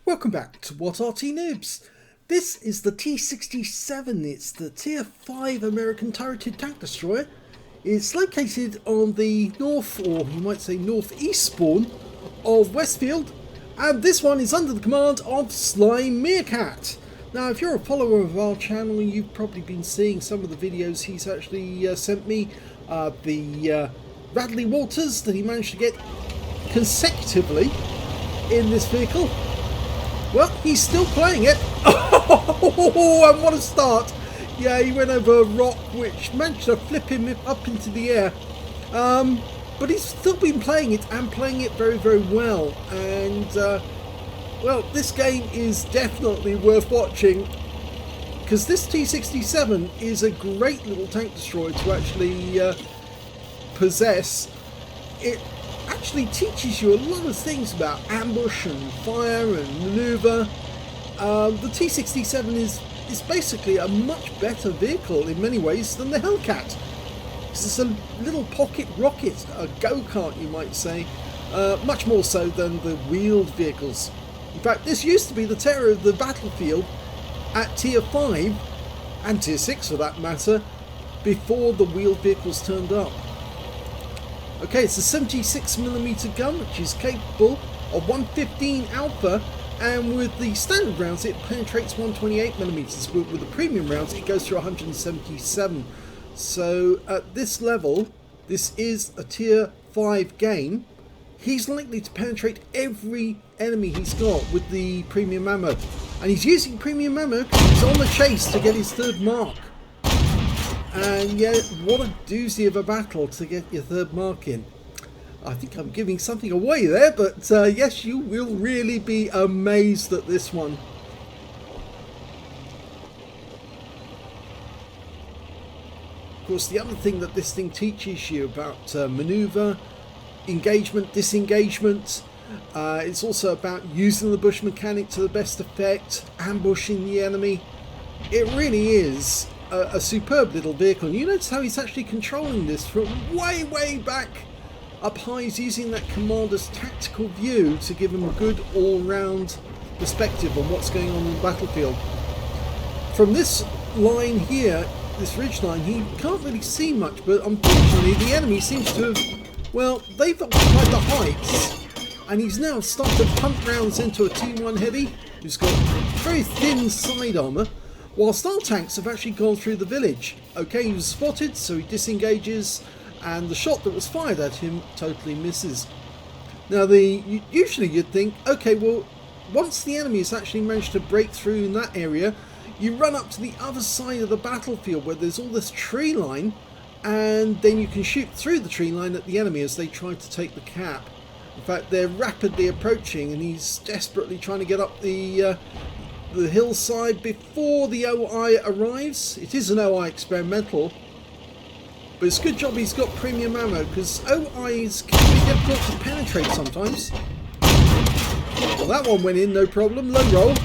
Welcome back to What Arty Noobs. This is the T67. It's the Tier 5 American turreted tank destroyer. It's located on the north, or you might say northeast spawn of Westfield, and this one is under the command of SlyMeerkat. Now, if you're a follower of our channel, you've probably been seeing some of the videos he's actually sent me. The Radley Waters that he managed to get consecutively in this vehicle. Well, he's still playing it. Oh, and what a start. Yeah, he went over a rock which managed to flip him up into the air. But he's still been playing it and playing it very, very well. And, well, this game is definitely worth watching, because this T67 is a great little tank destroyer to actually possess. It actually teaches you a lot of things about ambush and fire and maneuver. The T67 is basically a much better vehicle in many ways than the Hellcat. It's a little pocket rocket, a go-kart you might say, much more so than the wheeled vehicles. In fact, this used to be the terror of the battlefield at Tier 5 and Tier 6 for that matter, before the wheeled vehicles turned up. Okay, it's a 76mm gun which is capable of 115 alpha, and with the standard rounds it penetrates 128mm, but with the premium rounds it goes to 177. So at this level, this is a Tier 5 game. He's likely to penetrate every enemy he's got with the premium ammo, and he's using premium ammo because he's on the chase to get his third mark. And yeah, what a doozy of a battle to get your third mark in. I think I'm giving something away there, but yes, you will really be amazed at this one. Of course, the other thing that this thing teaches you about maneuver, engagement, disengagement. It's also about using the bush mechanic to the best effect, ambushing the enemy. It really is a superb little vehicle. And you notice how he's actually controlling this from way back up high. He's using that commander's tactical view to give him a good all-round perspective on what's going on in the battlefield. From this line here, this ridge line, he can't really see much, but unfortunately the enemy seems to have, well, they've occupied the heights, and he's now starting to pump rounds into a T1 heavy who's got very thin side armour, whilst our tanks have actually gone through the village. Okay, he was spotted, so he disengages, and the shot that was fired at him totally misses. Now, usually you'd think, okay, well, once the enemy has actually managed to break through in that area, you run up to the other side of the battlefield where there's all this tree line, and then you can shoot through the tree line at the enemy as they try to take the cap. In fact, they're rapidly approaching, and he's desperately trying to get up the hillside before the OI arrives. It is an OI experimental, but it's a good job he's got premium ammo, because OIs can be difficult to penetrate sometimes. Well, that one went in no problem. Low roll.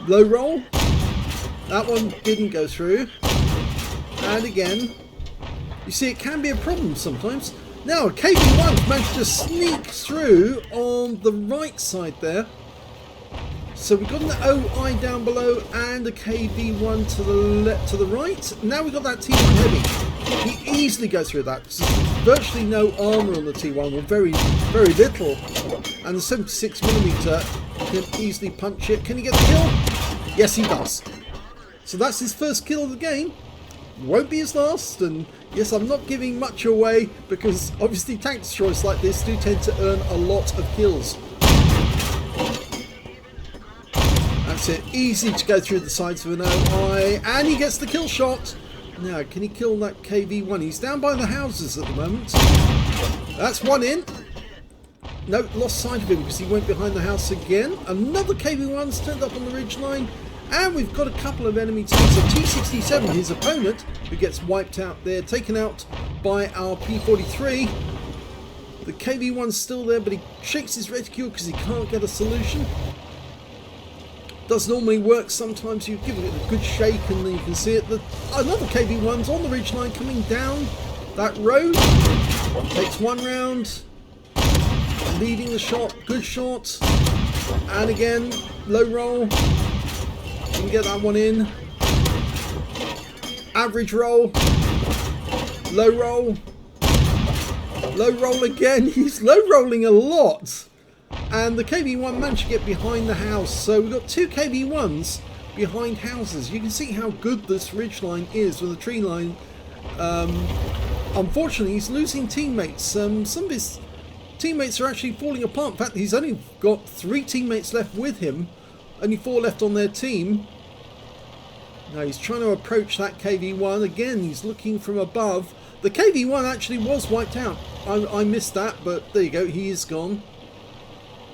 Low roll. That one didn't go through. And again, you see, it can be a problem sometimes. Now, KV1's managed to sneak through on the right side there. So we've got an OI down below and a KV1 to the right. Now we've got that T1 heavy. He easily goes through that. So virtually no armour on the T1, or very little. And the 76mm can easily punch it. Can he get the kill? Yes, he does. So that's his first kill of the game. Won't be his last, and yes, I'm not giving much away, because obviously tank destroyers like this do tend to earn a lot of kills. That's it, easy to go through the sides of an OI, and he gets the kill shot. Now, can he kill that KV1? He's down by the houses at the moment. That's one in. No, lost sight of him because he went behind the house again. Another KV1's turned up on the ridge line. And we've got a couple of enemy tanks. So T67, his opponent, who gets wiped out there, taken out by our P43. The KV1's still there, but he shakes his reticule because he can't get a solution. Does normally work. Sometimes you give it a good shake and then you can see it. Another KV1's on the ridge line coming down that road. Takes one round. Leading the shot. Good shot. And again, low roll. Can get that one in. Average roll. Low roll. Low roll again. He's low rolling a lot. And the KV-1 managed to get behind the house. So we've got two KV-1s behind houses. You can see how good this ridge line is with the tree line. Unfortunately, he's losing teammates. Some of his teammates are actually falling apart. In fact, he's only got 3 teammates left with him. Only 4 left on their team. Now he's trying to approach that KV-1. Again, he's looking from above. The KV-1 actually was wiped out. I missed that, but there you go. He is gone.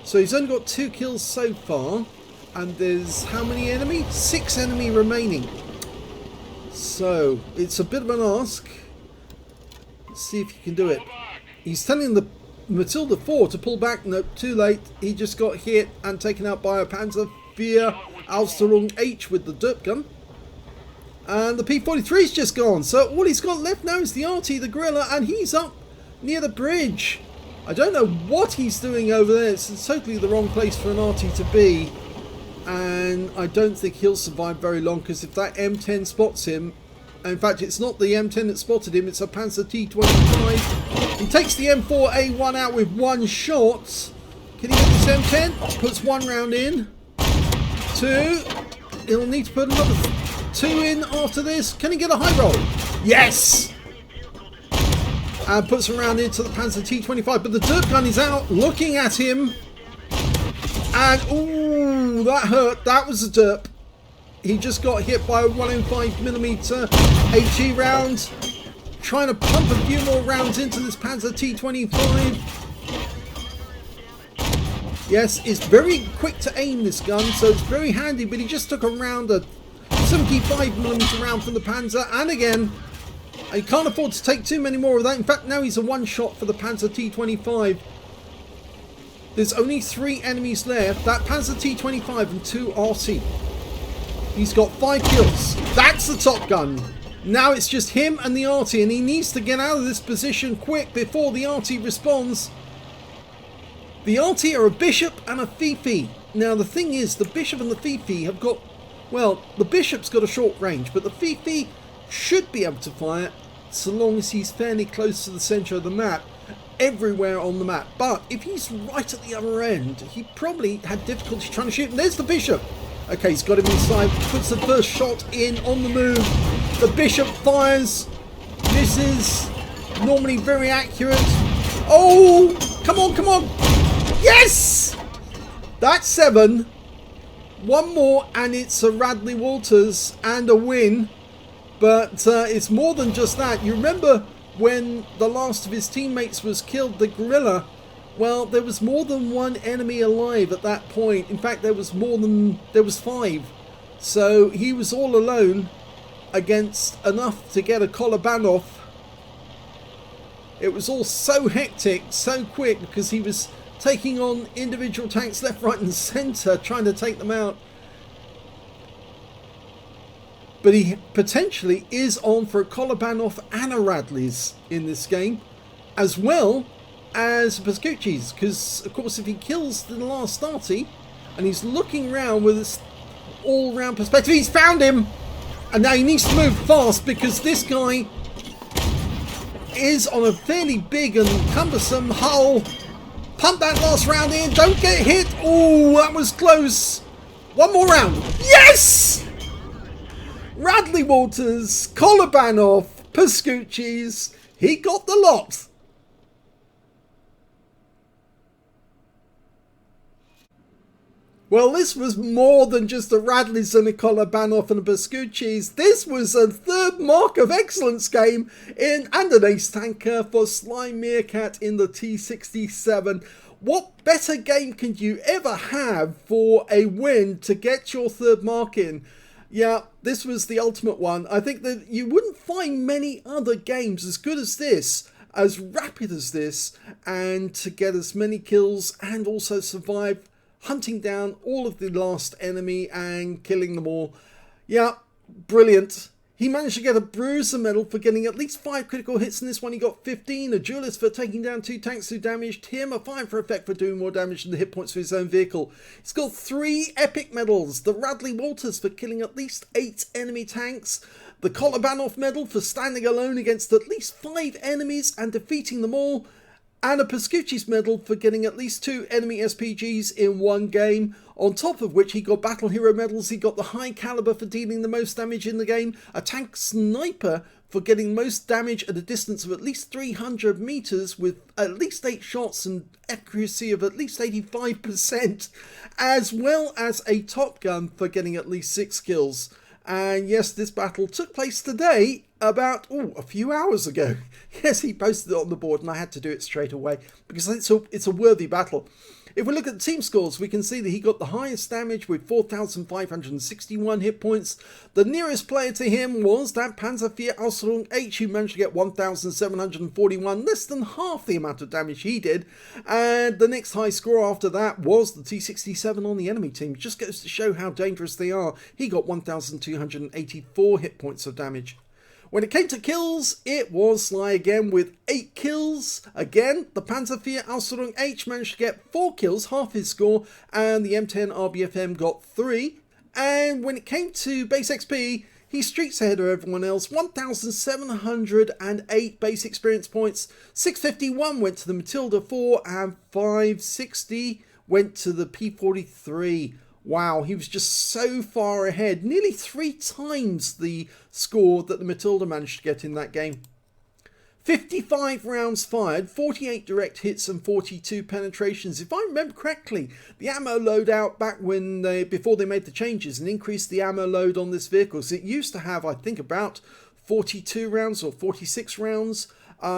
So he's only got 2 kills so far. And there's how many enemy? 6 enemy remaining. So it's a bit of an ask. Let's see if he can do it. He's telling the Matilda 4 to pull back. No, too late. He just got hit and taken out by a Panzer IV Ausführung H with the derp gun. And the P43's just gone. So all he's got left now is the Arty, the gorilla, and he's up near the bridge. I don't know what he's doing over there. It's totally the wrong place for an Arty to be. And I don't think he'll survive very long, because if that M10 spots him, in fact it's not the M10 that spotted him, it's a Panzer T25. He takes the M4A1 out with 1 shot. Can he get this M10? Puts 1 round in. 2. He'll need to put another 2 in after this. Can he get a high roll? Yes! And puts a round into the Panzer T25, but the dirt gun is out looking at him. And ooh, that hurt. That was a derp. He just got hit by a 105mm HE round. Trying to pump a few more rounds into this Panzer T25. Yes, it's very quick to aim, this gun, so it's very handy, but he just took a round, a 75mm round from the Panzer, and again, he can't afford to take too many more of that. In fact, now he's a 1 shot for the Panzer T25. There's only 3 enemies left. That Panzer T25 and 2 Arty. He's got 5 kills. That's the top gun. Now it's just him and the Arty, and he needs to get out of this position quick before the Arty responds. The Arty are a Bishop and a Fifi. Now the thing is, the Bishop and the Fifi have got, well, the Bishop's got a short range, but the Fifi should be able to fire so long as he's fairly close to the centre of the map. Everywhere on the map, but if he's right at the other end, he probably had difficulty trying to shoot. And there's the Bishop. Okay, he's got him inside, puts the first shot in on the move. The Bishop fires, misses, normally very accurate. Oh, come on, come on. Yes! That's 7. 1 more and it's a Radley Walters and a win. But it's more than just that. You remember when the last of his teammates was killed, the gorilla? Well, there was more than 1 enemy alive at that point. In fact, there was 5. So he was all alone against enough to get a Kolobanov. It was all so hectic, so quick, because he was taking on individual tanks left, right and centre, trying to take them out. But he potentially is on for a Kolobanov and a Radley's in this game, as well as Pascucci's, because of course if he kills the last Arty and he's looking around with this all-round perspective, he's found him, and now he needs to move fast because this guy is on a fairly big and cumbersome hull. Pump that last round in, don't get hit. Oh, that was close. 1 more round. Yes! Radley Walters, Kolobanov, Pascucci's, he got the lot. Well, this was more than just a Radley's and a Kolobanov and a Pascucci's. This was a 3rd Mark of Excellence game and an ace tanker for SlyMeerkat in the T67. What better game can you ever have for a win to get your 3rd mark in? Yeah, this was the ultimate one. I think that you wouldn't find many other games as good as this, as rapid as this, and to get as many kills and also survive hunting down all of the last enemy and killing them all. Yeah, brilliant. He managed to get a Bruiser medal for getting at least 5 critical hits in this one. He got 15. A Duelist for taking down 2 tanks who damaged him. A 5 for effect for doing more damage than the hit points for his own vehicle. He's got 3 epic medals. The Radley Walters for killing at least 8 enemy tanks. The Kolobanov medal for standing alone against at least 5 enemies and defeating them all. And a Pascucci's medal for getting at least 2 enemy SPGs in one game. On top of which he got Battle Hero medals, he got the High Caliber for dealing the most damage in the game, a Tank Sniper for getting most damage at a distance of at least 300 meters with at least 8 shots and accuracy of at least 85%, as well as a Top Gun for getting at least 6 kills. And yes, this battle took place today, about a few hours ago. Yes, he posted it on the board and I had to do it straight away because it's a worthy battle. If we look at the team scores, we can see that he got the highest damage with 4,561 hit points. The nearest player to him was that Panzervier Ausrung H, who managed to get 1,741, less than half the amount of damage he did. And the next high score after that was the T67 on the enemy team. It just goes to show how dangerous they are. He got 1,284 hit points of damage. When it came to kills, it was Sly again with 8 kills. Again, the Panzervier Ausrung H managed to get 4 kills, half his score, and the M10 RBFM got 3. And when it came to base XP, he streaks ahead of everyone else. 1,708 base experience points, 651 went to the Matilda 4, and 560 went to the P43. Wow, he was just so far ahead, nearly 3 times the score that the Matilda managed to get in that game. 55 rounds fired, 48 direct hits and 42 penetrations. If I remember correctly, the ammo loadout back when before they made the changes and increased the ammo load on this vehicle, so it used to have, I think, about 42 rounds or 46 rounds.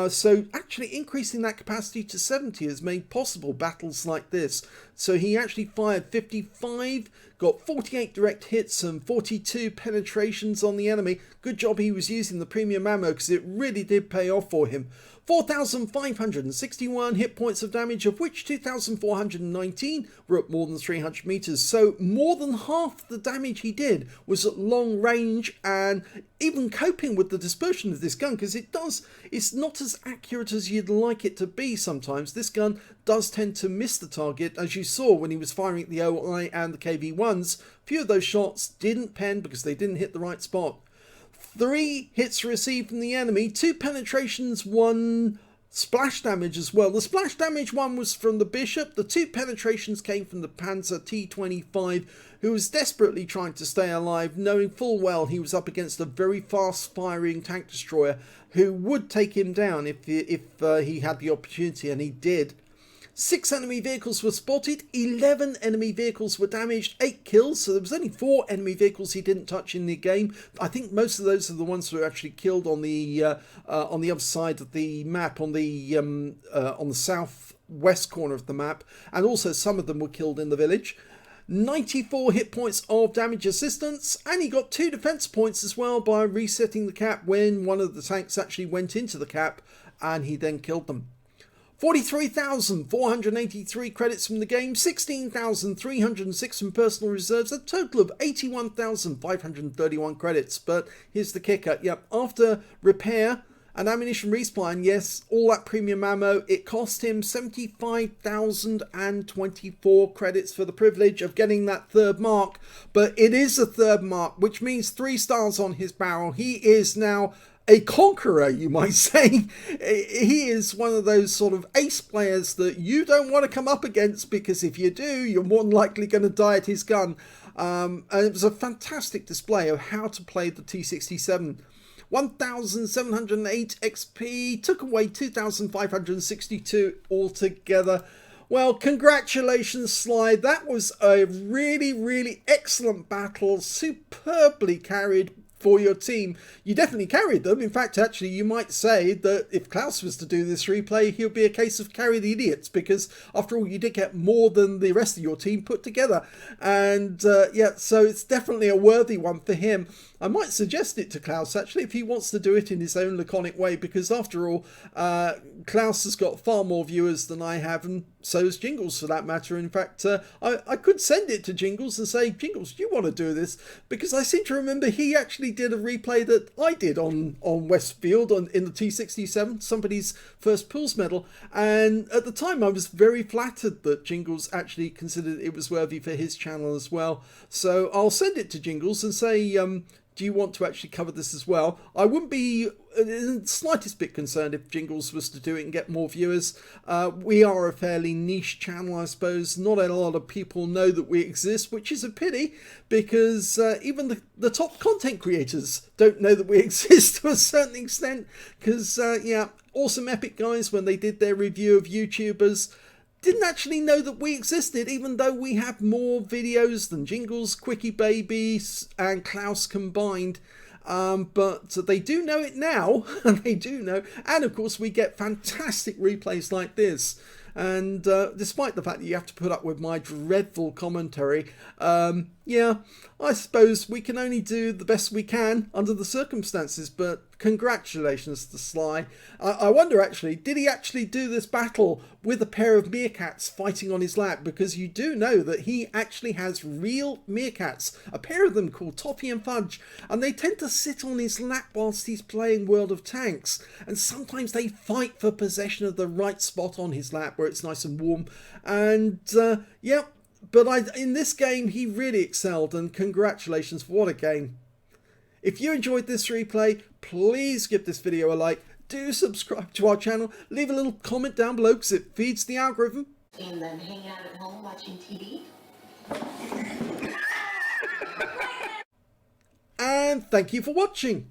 So actually increasing that capacity to 70 has made possible battles like this. So he actually fired 55, got 48 direct hits and 42 penetrations on the enemy. Good job he was using the premium ammo because it really did pay off for him. 4,561 hit points of damage, of which 2,419 were at more than 300 meters. So more than half the damage he did was at long range, and even coping with the dispersion of this gun, because it's not as accurate as you'd like it to be sometimes. This gun does tend to miss the target, as you saw when he was firing at the OI and the KV-1s. A few of those shots didn't pen because they didn't hit the right spot. 3 hits received from the enemy, 2 penetrations, 1 splash damage as well. The splash damage one was from the Bishop. The 2 penetrations came from the Panzer T27, who was desperately trying to stay alive, knowing full well he was up against a very fast-firing tank destroyer who would take him down if he had the opportunity, and he did. 6 enemy vehicles were spotted, 11 enemy vehicles were damaged, 8 kills, so there was only 4 enemy vehicles he didn't touch in the game. I think most of those are the ones who were actually killed on the other side of the map, on the southwest corner of the map, and also some of them were killed in the village. 94 hit points of damage assistance, and he got 2 defense points as well by resetting the cap when one of the tanks actually went into the cap, and he then killed them. 43,483 credits from the game, 16,306 from personal reserves, a total of 81,531 credits. But here's the kicker. Yep, after repair and ammunition respawn, yes, all that premium ammo, it cost him 75,024 credits for the privilege of getting that 3rd mark. But it is a 3rd mark, which means 3 stars on his barrel. He is now a conqueror, you might say. He is one of those sort of ace players that you don't want to come up against, because if you do, you're more than likely going to die at his gun. And it was a fantastic display of how to play the T67. 1,708 XP, took away 2,562 altogether. Well, congratulations, Sly. That was a really, really excellent battle, superbly carried for your team. You definitely carried them. In fact, actually, you might say that if Klaus was to do this replay, he'll be a case of carry the idiots, because after all, you did get more than the rest of your team put together. And yeah, so it's definitely a worthy one for him. I might suggest it to Klaus, actually, if he wants to do it in his own laconic way, because after all, Klaus has got far more viewers than I have, and so has Jingles for that matter. In fact, I could send it to Jingles and say, Jingles, do you want to do this? Because I seem to remember he actually actually did a replay that I did on Westfield in the T67, somebody's first pools medal, and at the time I was very flattered that Jingles actually considered it was worthy for his channel as well. So I'll send it to Jingles and say, do you want to actually cover this as well? I wouldn't be in the slightest bit concerned if Jingles was to do it and get more viewers. We are a fairly niche channel, I suppose. Not a lot of people know that we exist, which is a pity, because even the top content creators don't know that we exist to a certain extent. Because, yeah, Awesome Epic guys, when they did their review of YouTubers, didn't actually know that we existed, even though we have more videos than Jingles, Quickie Baby, and Klaus combined. But they do know it now, and they do know. And of course, we get fantastic replays like this. And despite the fact that you have to put up with my dreadful commentary, yeah, I suppose we can only do the best we can under the circumstances. But congratulations to Sly. I wonder actually, did he actually do this battle with a pair of meerkats fighting on his lap? Because you do know that he actually has real meerkats, a pair of them called Toffee and Fudge, and they tend to sit on his lap whilst he's playing World of Tanks, and sometimes they fight for possession of the right spot on his lap where it's nice and warm. And yeah, but in this game he really excelled, and congratulations for what a game. If you enjoyed this replay, please give this video a like, do subscribe to our channel, leave a little comment down below because it feeds the algorithm. And then hang out at home watching TV. And thank you for watching.